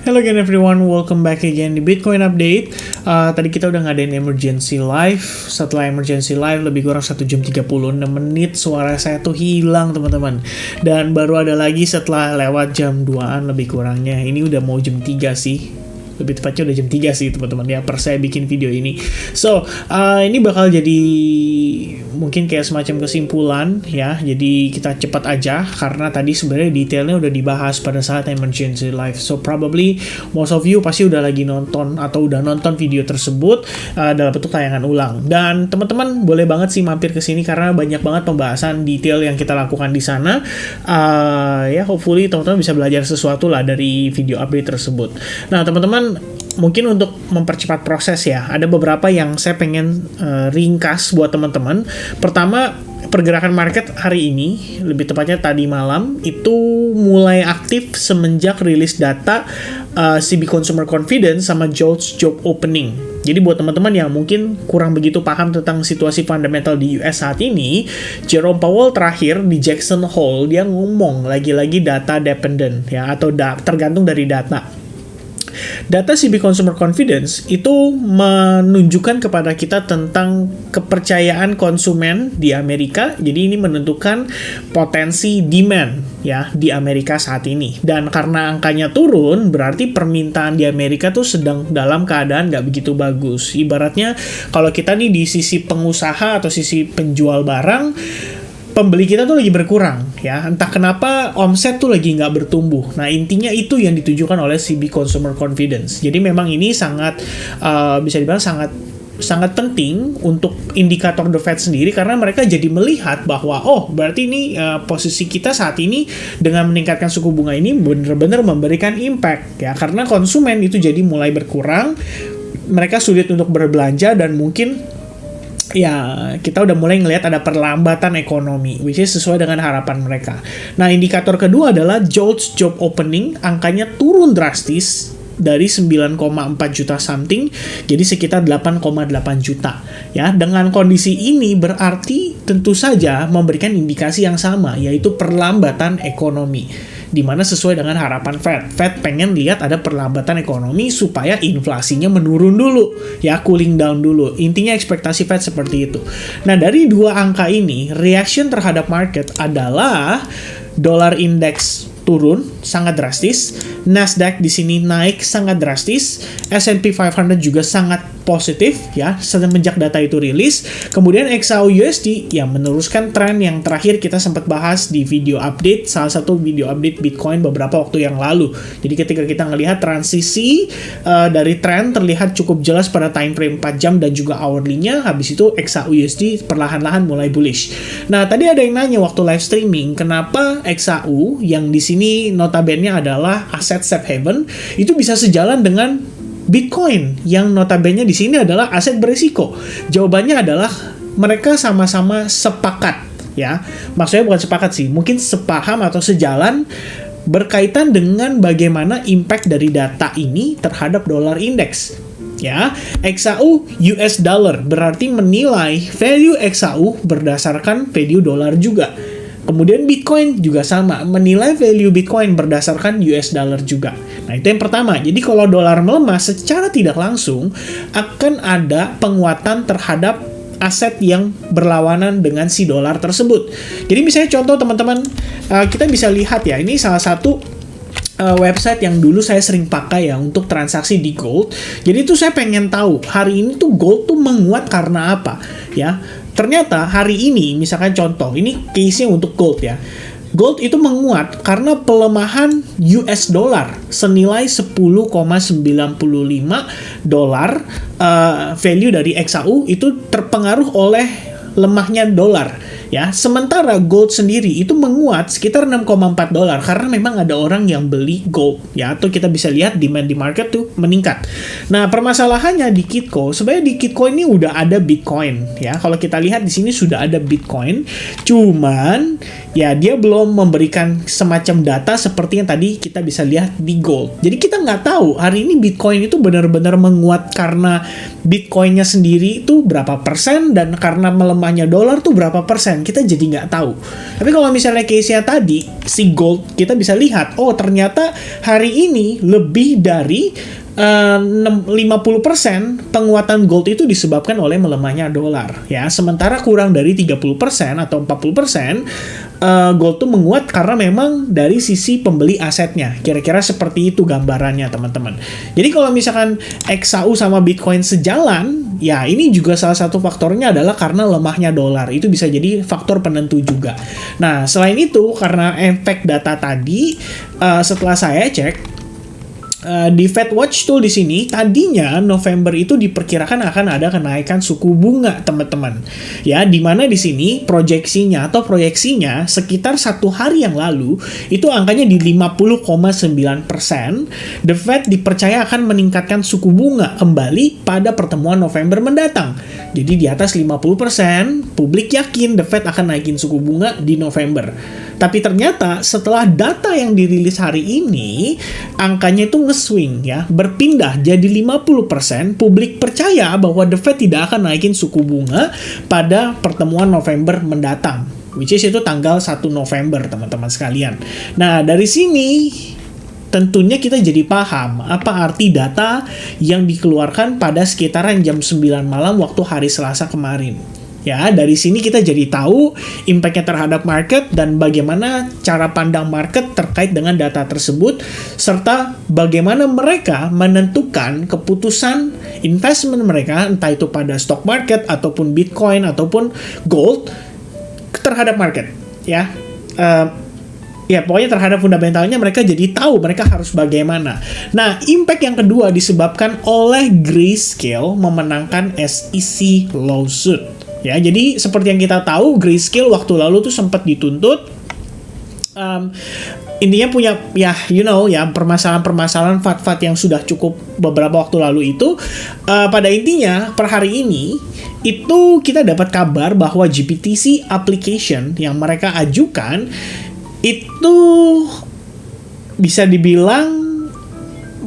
Hello again everyone, welcome back again di Bitcoin Update. Tadi kita udah ngadain emergency live. Setelah emergency live lebih kurang 1 jam 36 menit suara saya tuh hilang teman-teman. Dan baru ada lagi setelah lewat jam 2an lebih kurangnya. Ini udah mau jam 3 sih. Lebih tepatnya udah jam 3 sih teman-teman ya, per saya bikin video ini. So, ini bakal jadi mungkin kayak semacam kesimpulan ya. Jadi kita cepat aja karena tadi sebenarnya detailnya udah dibahas pada saat emergency live. So probably most of you pasti udah lagi nonton atau udah nonton video tersebut dalam bentuk tayangan ulang. Dan teman-teman boleh banget sih mampir ke sini karena banyak banget pembahasan detail yang kita lakukan di sana. Ya hopefully teman-teman bisa belajar sesuatu lah dari video update tersebut. Nah teman-teman, mungkin untuk mempercepat proses ya, ada beberapa yang saya pengen ringkas buat teman-teman. Pertama, pergerakan market hari ini, lebih tepatnya tadi malam, itu mulai aktif semenjak rilis data CB Consumer Confidence sama JOLTS Job Opening. Jadi buat teman-teman yang mungkin kurang begitu paham tentang situasi fundamental di US saat ini, Jerome Powell terakhir di Jackson Hole, dia ngomong lagi-lagi data dependent ya, atau tergantung dari data. Data CB Consumer Confidence itu menunjukkan kepada kita tentang kepercayaan konsumen di Amerika. Jadi ini menentukan potensi demand ya di Amerika saat ini. Dan karena angkanya turun, berarti permintaan di Amerika tuh sedang dalam keadaan nggak begitu bagus. Ibaratnya kalau kita nih di sisi pengusaha atau sisi penjual barang, pembeli kita tuh lagi berkurang ya, entah kenapa omset tuh lagi nggak bertumbuh. Nah intinya itu yang ditujukan oleh CB Consumer Confidence. Jadi memang ini sangat bisa dibilang sangat penting untuk indikator The Fed sendiri, karena mereka jadi melihat bahwa berarti ini posisi kita saat ini dengan meningkatkan suku bunga ini benar-benar memberikan impact ya, karena konsumen itu jadi mulai berkurang, mereka sulit untuk berbelanja dan mungkin ya, kita udah mulai ngelihat ada perlambatan ekonomi, which is sesuai dengan harapan mereka. Nah, indikator kedua adalah JOLTS Job Opening, angkanya turun drastis dari 9,4 juta something, jadi sekitar 8,8 juta. Ya, dengan kondisi ini berarti tentu saja memberikan indikasi yang sama, yaitu perlambatan ekonomi, di mana sesuai dengan harapan Fed. Fed pengen lihat ada perlambatan ekonomi supaya inflasinya menurun dulu, ya, cooling down dulu. Intinya ekspektasi Fed seperti itu. Nah, dari dua angka ini, reaction terhadap market adalah dollar index turun sangat drastis, Nasdaq di sini naik sangat drastis, S&P 500 juga sangat positif ya semenjak data itu rilis. Kemudian XAU USD yang meneruskan tren yang terakhir kita sempat bahas di video update, salah satu video update Bitcoin beberapa waktu yang lalu. Jadi ketika kita ngelihat transisi dari tren terlihat cukup jelas pada time frame 4 jam dan juga hourly-nya, habis itu XAU USD perlahan-lahan mulai bullish. Nah, tadi ada yang nanya waktu live streaming, kenapa XAU yang di sini notabene adalah aset safe haven itu bisa sejalan dengan Bitcoin yang notabene di sini adalah aset berisiko? Jawabannya adalah mereka sama-sama sepakat ya. Maksudnya bukan sepakat sih, mungkin sepaham atau sejalan berkaitan dengan bagaimana impact dari data ini terhadap dollar index. Ya, XAU US dollar berarti menilai value XAU berdasarkan value dolar juga. Kemudian Bitcoin juga sama, menilai value Bitcoin berdasarkan US dollar juga. Nah, itu yang pertama. Jadi kalau dolar melemah secara tidak langsung akan ada penguatan terhadap aset yang berlawanan dengan si dolar tersebut. Jadi misalnya contoh teman-teman, kita bisa lihat ya, ini salah satu website yang dulu saya sering pakai ya untuk transaksi di gold. Jadi itu saya pengen tahu hari ini tuh gold tuh menguat karena apa ya. Ternyata hari ini, misalkan contoh, ini case-nya untuk gold ya. Gold itu menguat karena pelemahan US dollar senilai 10,95 dolar value dari XAU itu terpengaruh oleh lemahnya dolar. Ya, sementara gold sendiri itu menguat sekitar 6,4 dolar karena memang ada orang yang beli gold ya, atau kita bisa lihat demand di market tuh meningkat. Nah, permasalahannya di Kitco, sebenarnya di Kitco ini udah ada Bitcoin ya. Kalau kita lihat di sini sudah ada Bitcoin, cuman ya dia belum memberikan semacam data seperti yang tadi kita bisa lihat di gold. Jadi kita nggak tahu hari ini Bitcoin itu benar-benar menguat karena Bitcoinnya sendiri itu berapa persen dan karena melemahnya dolar tuh berapa persen. kita jadi nggak tahu. Tapi kalau misalnya case-nya tadi, si gold, kita bisa lihat, oh ternyata hari ini lebih dari 50% penguatan gold itu disebabkan oleh melemahnya dolar ya. Sementara kurang dari 30% atau 40% gold tuh menguat karena memang dari sisi pembeli asetnya. Kira-kira seperti itu gambarannya teman-teman. Jadi kalau misalkan XAU sama Bitcoin sejalan, ya ini juga salah satu faktornya adalah karena lemahnya dolar. Itu bisa jadi faktor penentu juga. Nah, selain itu karena efek data tadi, setelah saya cek di Fed Watch Tool di sini, tadinya November itu diperkirakan akan ada kenaikan suku bunga, teman-teman. Ya, di mana di sini proyeksinya sekitar 1 hari yang lalu itu angkanya di 50,9%. The Fed dipercaya akan meningkatkan suku bunga kembali pada pertemuan November mendatang. Jadi di atas 50%, publik yakin The Fed akan naikin suku bunga di November. Tapi ternyata setelah data yang dirilis hari ini, angkanya itu nge-swing ya, berpindah jadi 50%, publik percaya bahwa The Fed tidak akan naikin suku bunga pada pertemuan November mendatang. Which is itu tanggal 1 November, teman-teman sekalian. Nah, dari sini tentunya kita jadi paham apa arti data yang dikeluarkan pada sekitaran jam 9 malam waktu hari Selasa kemarin. Ya, dari sini kita jadi tahu impact-nya terhadap market dan bagaimana cara pandang market terkait dengan data tersebut, serta bagaimana mereka menentukan keputusan investment mereka, entah itu pada stock market, ataupun Bitcoin, ataupun gold, terhadap market. Ya, pokoknya terhadap fundamentalnya mereka jadi tahu mereka harus bagaimana. Nah, impact yang kedua disebabkan oleh Grayscale memenangkan SEC lawsuit. Ya, jadi seperti yang kita tahu, Grayscale waktu lalu tuh sempat dituntut. Intinya punya permasalahan-permasalahan FAT-FAT yang sudah cukup beberapa waktu lalu itu. Pada intinya per hari ini itu kita dapat kabar bahwa GBTC application yang mereka ajukan itu bisa dibilang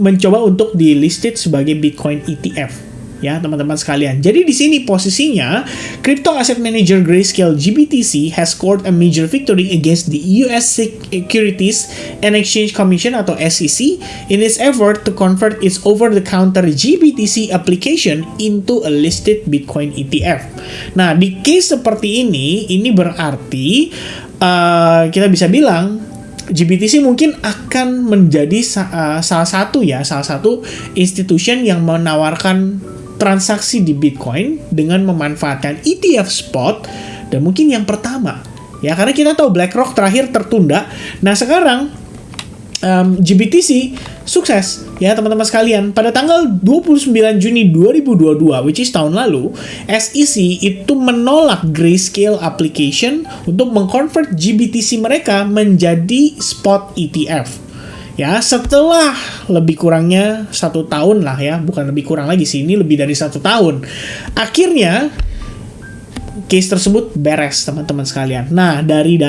mencoba untuk di-listed sebagai Bitcoin ETF. Ya, teman-teman sekalian. Jadi di sini posisinya, Crypto Asset Manager Grayscale GBTC has scored a major victory against the US Securities and Exchange Commission atau SEC in its effort to convert its over-the-counter GBTC application into a listed Bitcoin ETF. Nah, di case seperti ini berarti kita bisa bilang GBTC mungkin akan menjadi salah satu institution yang menawarkan transaksi di Bitcoin dengan memanfaatkan ETF spot, dan mungkin yang pertama ya, karena kita tahu BlackRock terakhir tertunda. Nah, sekarang GBTC sukses ya, teman-teman sekalian. Pada tanggal 29 Juni 2022, which is tahun lalu, SEC itu menolak Grayscale application untuk mengkonvert GBTC mereka menjadi spot ETF. Ya, setelah lebih kurangnya 1 tahun lah ya, bukan lebih kurang lagi sih, ini lebih dari 1 tahun. Akhirnya case tersebut beres, teman-teman sekalian. Nah, dari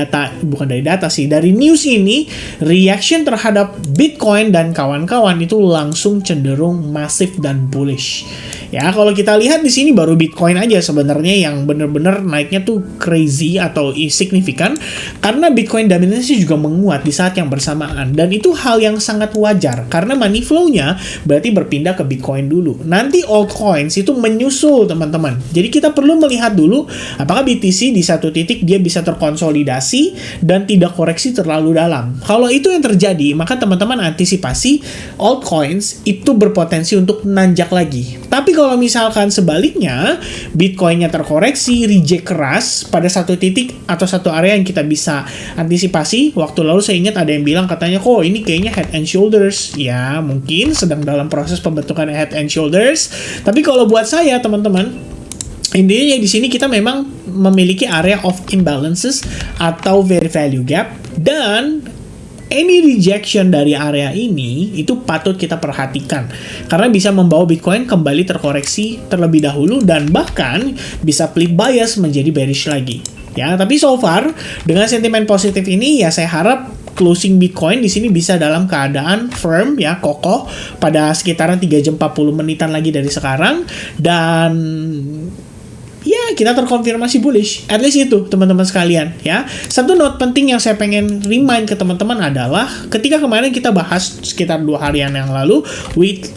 news ini, reaction terhadap Bitcoin dan kawan-kawan itu langsung cenderung masif dan bullish. Ya, kalau kita lihat di sini baru Bitcoin aja sebenarnya yang benar-benar naiknya tuh crazy atau signifikan, karena Bitcoin dominansi juga menguat di saat yang bersamaan, dan itu hal yang sangat wajar karena money flow-nya berarti berpindah ke Bitcoin dulu. Nanti altcoins itu menyusul, teman-teman. Jadi kita perlu melihat dulu apakah BTC di satu titik dia bisa terkonsolidasi dan tidak koreksi terlalu dalam. Kalau itu yang terjadi, maka teman-teman antisipasi altcoins itu berpotensi untuk nanjak lagi. Tapi kalau misalkan sebaliknya, Bitcoinnya terkoreksi, reject keras pada satu titik atau satu area yang kita bisa antisipasi. Waktu lalu saya ingat ada yang bilang katanya, kok ini kayaknya head and shoulders. Ya, mungkin sedang dalam proses pembentukan head and shoulders. Tapi kalau buat saya, teman-teman, intinya di sini kita memang memiliki area of imbalances atau very value gap, dan any rejection dari area ini itu patut kita perhatikan karena bisa membawa Bitcoin kembali terkoreksi terlebih dahulu dan bahkan bisa flip bias menjadi bearish lagi. Ya, tapi so far dengan sentimen positif ini ya, saya harap closing Bitcoin di sini bisa dalam keadaan firm ya, kokoh pada sekitaran 3 jam 40 menitan lagi dari sekarang, dan ya ya kita terkonfirmasi bullish. At least itu teman-teman sekalian ya. Satu note penting yang saya pengen remind ke teman-teman adalah ketika kemarin kita bahas sekitar 2 harian yang lalu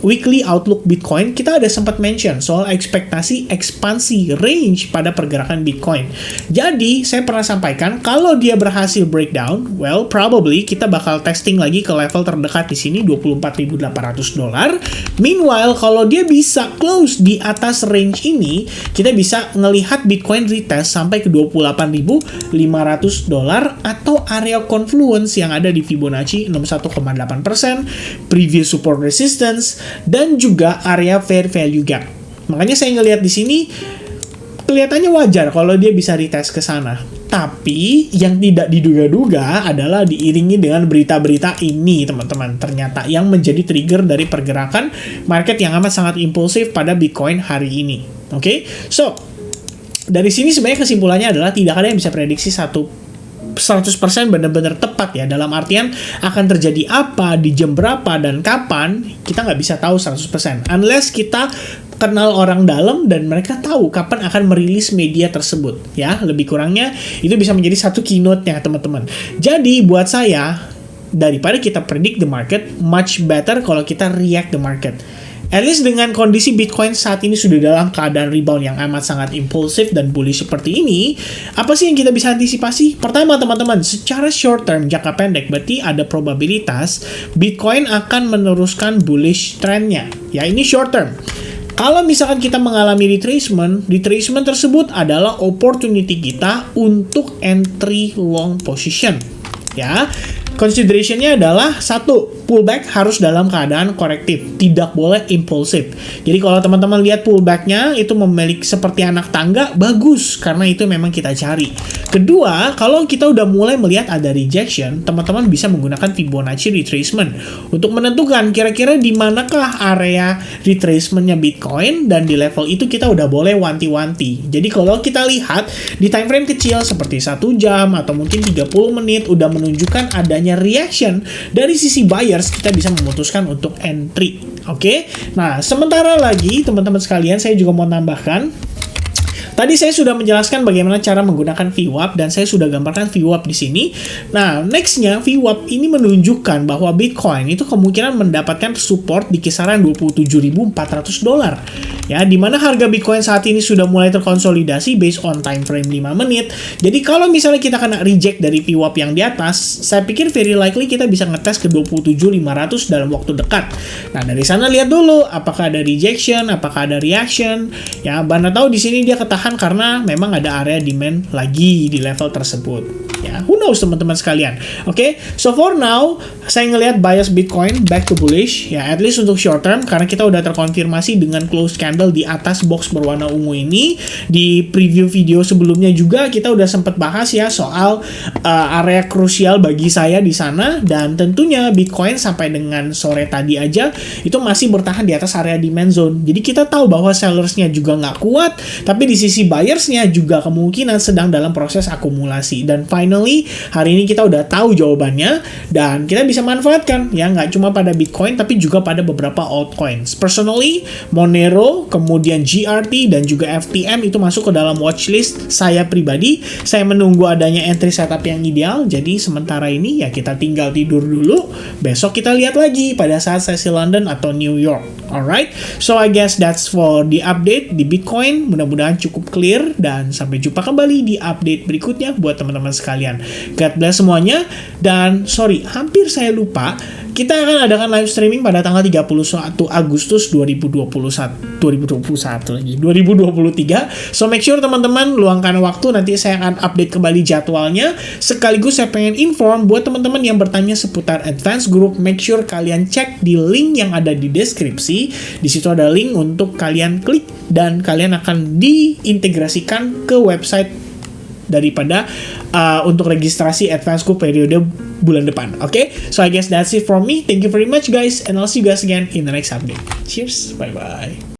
weekly outlook Bitcoin, kita ada sempat mention soal ekspektasi ekspansi range pada pergerakan Bitcoin. Jadi saya pernah sampaikan kalau dia berhasil breakdown, well probably kita bakal testing lagi ke level terdekat di sini $24.800. Meanwhile kalau dia bisa close di atas range ini, kita bisa ngelihat Bitcoin retest sampai ke $28.500 atau area confluence yang ada di Fibonacci 61,8%, previous support resistance, dan juga area fair value gap. Makanya saya ngelihat di sini kelihatannya wajar kalau dia bisa retest ke sana. Tapi yang tidak diduga-duga adalah diiringi dengan berita-berita ini, teman-teman. Ternyata yang menjadi trigger dari pergerakan market yang amat sangat impulsif pada Bitcoin hari ini. Oke? So, dari sini sebenarnya kesimpulannya adalah tidak ada yang bisa prediksi 100% benar-benar tepat ya. Dalam artian akan terjadi apa, di jam berapa, dan kapan, kita nggak bisa tahu 100%. Unless kita kenal orang dalam dan mereka tahu kapan akan merilis media tersebut ya. Lebih kurangnya itu bisa menjadi satu keynote-nya teman-teman. Jadi buat saya, daripada kita predict the market, much better kalau kita react the market. At least dengan kondisi Bitcoin saat ini sudah dalam keadaan rebound yang amat sangat impulsif dan bullish seperti ini, apa sih yang kita bisa antisipasi? Pertama teman-teman, secara short term, jangka pendek, berarti ada probabilitas Bitcoin akan meneruskan bullish trendnya. Ya, ini short term. Kalau misalkan kita mengalami retracement tersebut adalah opportunity kita untuk entry long position. Ya, consideration-nya adalah satu, pullback harus dalam keadaan korektif, tidak boleh impulsif. Jadi kalau teman-teman lihat pullback-nya itu memiliki seperti anak tangga, bagus, karena itu memang kita cari. Kedua, kalau kita udah mulai melihat ada rejection, teman-teman bisa menggunakan Fibonacci retracement untuk menentukan kira-kira di manakah area retracement-nya Bitcoin, dan di level itu kita udah boleh wanti-wanti. Jadi kalau kita lihat di time frame kecil seperti 1 jam atau mungkin 30 menit udah menunjukkan adanya reaction dari sisi buyers, kita bisa memutuskan untuk entry. Oke? Nah, sementara lagi teman-teman sekalian, saya juga mau tambahkan, tadi saya sudah menjelaskan bagaimana cara menggunakan VWAP dan saya sudah gambarkan VWAP di sini. Nah, nextnya VWAP ini menunjukkan bahwa Bitcoin itu kemungkinan mendapatkan support di kisaran $27.400. Ya, di mana harga Bitcoin saat ini sudah mulai terkonsolidasi based on time frame 5 menit. Jadi kalau misalnya kita kena reject dari VWAP yang di atas, saya pikir very likely kita bisa ngetes ke 27.500 dalam waktu dekat. Nah, dari sana lihat dulu apakah ada rejection, apakah ada reaction. Ya, Banda tahu di sini dia ketahan karena memang ada area demand lagi di level tersebut. Ya, who knows teman-teman sekalian. Oke, so for now saya ngelihat bias Bitcoin back to bullish ya, at least untuk short term, karena kita udah terkonfirmasi dengan close candle di atas box berwarna ungu ini. Di preview video sebelumnya juga kita udah sempat bahas ya soal area krusial bagi saya di sana, dan tentunya Bitcoin sampai dengan sore tadi aja itu masih bertahan di atas area demand zone. Jadi kita tahu bahwa sellersnya juga nggak kuat, tapi di sisi buyersnya juga kemungkinan sedang dalam proses akumulasi. Dan finally hari ini kita udah tahu jawabannya dan kita bisa manfaatkan ya, nggak cuma pada Bitcoin tapi juga pada beberapa altcoins. Personally, Monero, kemudian GRT dan juga FTM itu masuk ke dalam watchlist saya pribadi. Saya menunggu adanya entry setup yang ideal. Jadi sementara ini ya kita tinggal tidur dulu. Besok kita lihat lagi pada saat sesi London atau New York. Alright, so I guess that's for the update di Bitcoin. Mudah-mudahan cukup clear dan sampai jumpa kembali di update berikutnya buat teman-teman sekalian. God bless semuanya, dan sorry, hampir saya lupa. Kita akan adakan live streaming pada tanggal 31 Agustus 2023. So make sure teman-teman luangkan waktu, nanti saya akan update kembali jadwalnya. Sekaligus saya pengen inform buat teman-teman yang bertanya seputar advance group, make sure kalian cek di link yang ada di deskripsi. Di situ ada link untuk kalian klik dan kalian akan diintegrasikan ke website daripada untuk registrasi advance group periode bulan depan. Okay? So I guess that's it from me. Thank you very much guys, and I'll see you guys again in the next update. Cheers. Bye bye.